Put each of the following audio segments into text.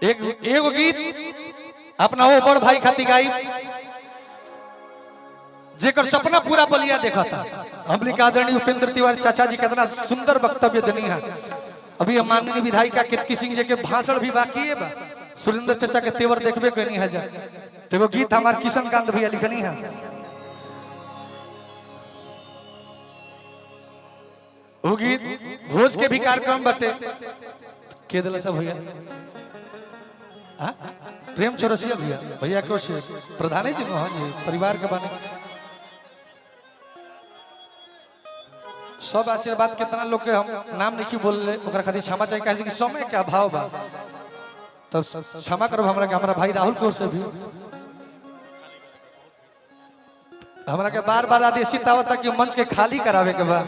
एक एगो गीत अपना वो बड़ भाई खातिर गाई जेकर सपना पूरा बलिया देखा था। हमने कहा आदरणीय उपेंद्र तिवारी चाचा जी कितना सुंदर वक्तव्य देनी है। अभी हम माननीय विधायिका केतकी सिंह जी के भाषण भी बाकी है बा। सुरेंद्र चाचा के तेवर देखबे करनी है जा। तो वो गीत हमारे किशन कांत भैया लिखनी है। वो गीत भोज के भी कार्यक्रम बटे के दिल सब भैया प्रेम चौरसिया भैया भैया को प्रधान जी हाँ जी परिवार के बने सब आशीर्वाद कितना लोग के हम नाम नहीं बोल रहे ओकरा खातिर क्षमा चाहिए कहे कि समय के अभाव बा तब क्षमा करो हमरा भाई राहुल को से भी हमरा के बार-बार आदेश आवता कि मंच के खाली करावे के बा।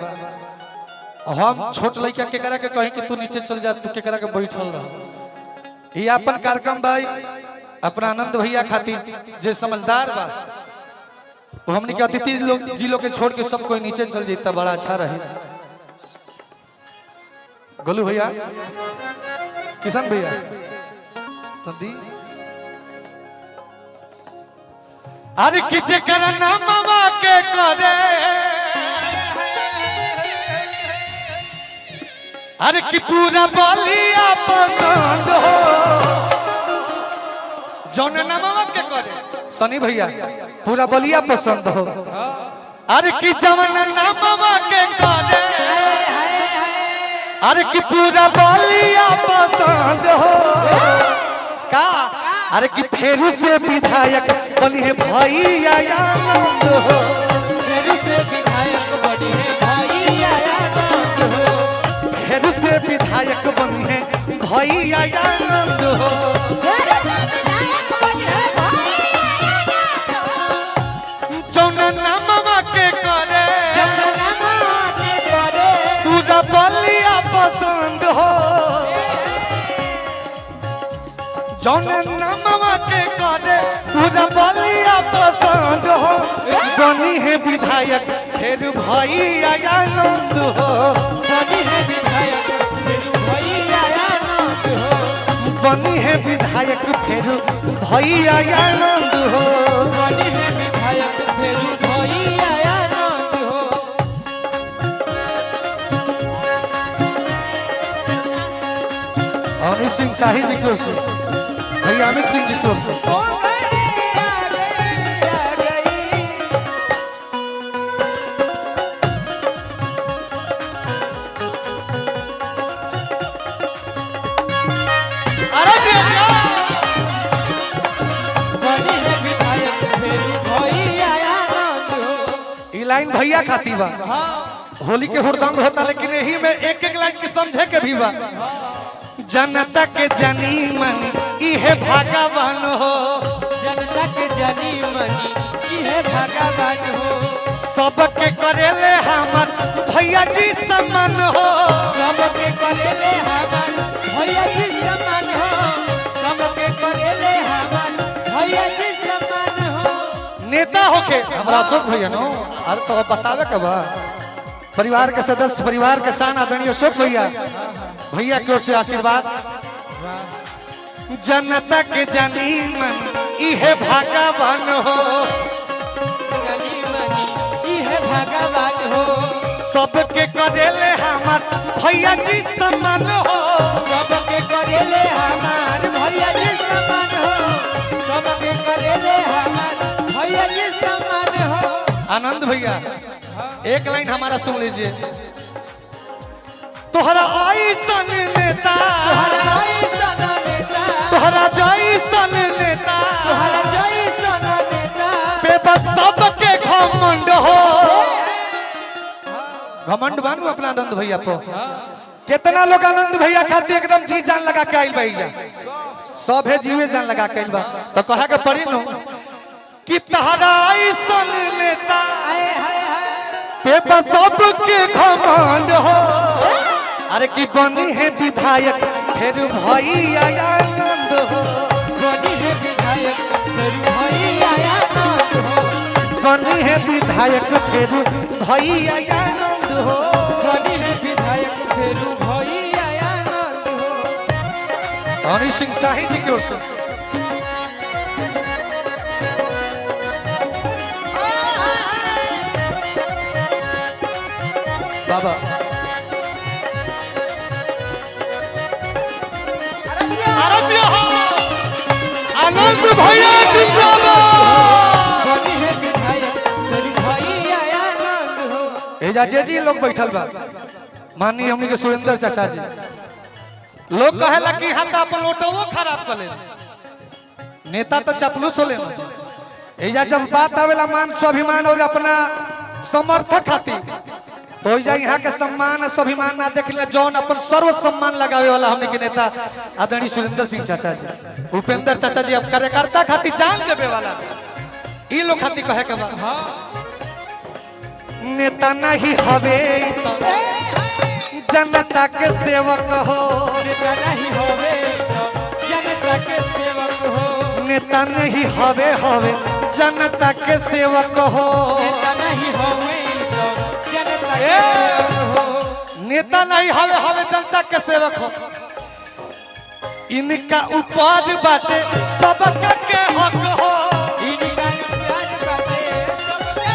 हम छोट लड़का के करा के कहीं कि तू नीचे चल जा तू के करा के बैठल रह। ये अपन कार्यक्रम भाई अपना आनंद भैया खातिर जे समझदार बा वो हमने के अतिथि लोग जी लोग के छोड़ के सब कोई नीचे चल जाता बड़ा अच्छा रहे। गोलू भैया किशन भैया तंदी अरे किचे करना मामा के करे अरे कि पूरा बलिया पसंद हो जौन नामा के करे सनी भैया पूरा बलिया पसंद हो। अरे कि जवन नामा के करे अरे कि पूरा बलिया पसंद हो का अरे कि फेरू से विधायक बनी है भैया आनंद हो फेरू से विधायक बनी है भैया आनंद हो फेरू से विधायक बनी है भैया आनंद हो जौन नामा के करे पूरा बलिया पसंद हो जौन नामा के करे पूरा बलिया पसंद हो बनी है विधायक फिर भैया आनंद हो बनी है विधायक फिर भैया आनंद हो बनी है विधायक फिर भैया आनंद हो बनी है विधायक फिर भैया आनंद हो। अमित सिंह शाही जी को भैया अमित सिंह जी को लाइन भैया खाती बा होली के हुड़दंग होता लेकिन यही में एक एक लाइन की समझे के भी बा। जनता के जानी मनी इहे भगवान हो जनता के जानी मनी इहे भगवान हो सबके करेले हमर भैया जी सम्मान हो सबके करेले हमर भैया जी सम्मान हो सबके करेले हमर भैया जी सम्मान हो। नेता होके हमरा अशोक भैया नो अरे तो बतावे के बा परिवार के सदस्य परिवार के सान आदरणीय अशोक भैया भैया की ओर से आशीर्वाद। जनता के जानी मन इहे भगवान हो इहे भगवान हो सबके करेले हमार भैया जी सम्मान हो सबके करेले हमार भैया जी सम्मान हो सबके करेले हमार भैया जी सम्मान हो। आनंद भैया एक लाइन हमारा सुन लीजिए। तोहरा ऐसन नेता तोहरा जैसन नेता पे बस सबके घमंड हो घमंड बानू अपना आनंद भैया को कितना लोग आनंद भैया खातिर एकदम जी जान लगा के आइल भैया सब है जीवे जान लगा के आइल बा तो कहा के पड़ी नो कि तोहरा ऐसन नेता पे बस सबके घमंड हो अरे कि बनी है विधायक फिर भैया आनंद हो बनी है विधायक फिर भैया आनंद हो बनी है विधायक फिर भैया आनंद हो बनी है विधायक फिर भैया आनंद हो। हनी सिंह शाही जी की ओर से बाबा आनंद भैया जिंदाबाद। एजा जी लोग बैठल बा माननीय हमनी के सुरेंद्र चाचा जी लोग कहेला कि हां त अपन ओटवो खराब कर ले नेता तो चपलूस हो लेना एजा जब बात आवेला मान स्वाभिमान और अपना समर्थक खातिर तो एजा यहाँ के सम्मान स्वाभिमान ना देखले जौन अपन सर्व सम्मान लगावे वाला हमने के नेता आदरणीय सुरेंद्र सिंह चाचा जी उपेंद्र चाचा जी अब कार्यकर्ता खातिर जान देवे वाला ई लोग खातिर कहे के बा नेता नहीं हवे जनता के सेवक हो नेता नहीं हवे जनता के सेवक हो नेता नहीं हवे हवे जनता के सेवक हो नेता नहीं हवे जनता के सेवक हो नेता नहीं हवे हवे जनता के सेवक हो इनका ऊपर बाटे सबका के हक हो इनका प्यार बाटे सबके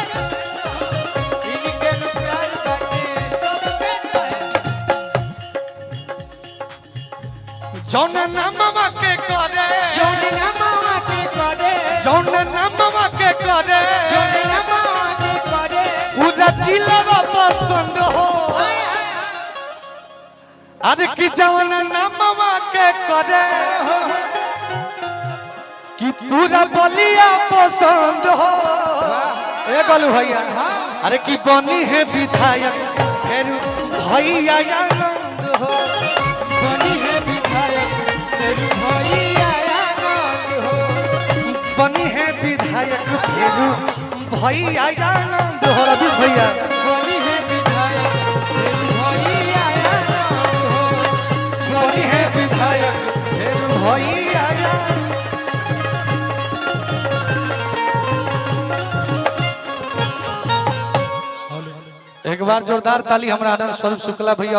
इनके प्यार बाटे सबके जौन नामवा के करे जौन नामवा के करे जौन नामवा के करे जौन नामवा के करे पूरा जिला पसंद हो अरे कि जौन नामवा के करे कि पूरा बलिया पसंद हो ए गोलू भैया अरे कि बनी है विधायक फिर भैया आनंद हो बनी है विधायक तेरी भैया आनंद हो बनी है विधायक फिर भैया आनंद हो रविश भैया बनी है विधायक तेरी भैया आनंद हो बनी है विधायक फिर भैया आनंद। एक बार जोरदार ताली हमरा आनंद स्वरूप शुक्ला भैया